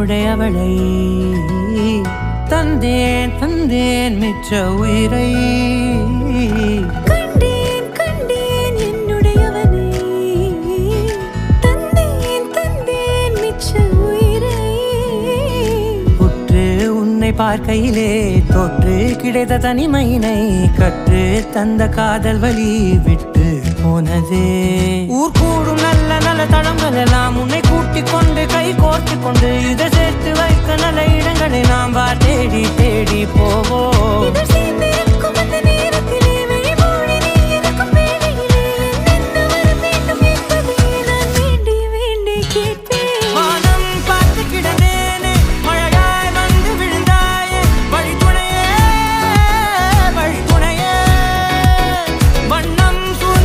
என்னுடையவளை தந்தேன் தந்தேன் மிச்ச உயிரை கண்டேன் கண்டேன் என்னுடையவனை தந்தேன் தந்தேன் மிச்ச உயிரை உற்று உன்னை பார்க்கையிலே தொற்று கிடைத்த தனிமையினை கற்று தந்த காதல் வழி விட்டு போனதே ஊர் கூடும் நல்ல நல்ல தளங்கள் எல்லாம் உன்னை கூட்டிக் கொண்டு கை கோர்த்து கொண்டு இதை சேர்த்து வைக்க நல்ல இடங்களை நாம் தேடி தேடி போவோம்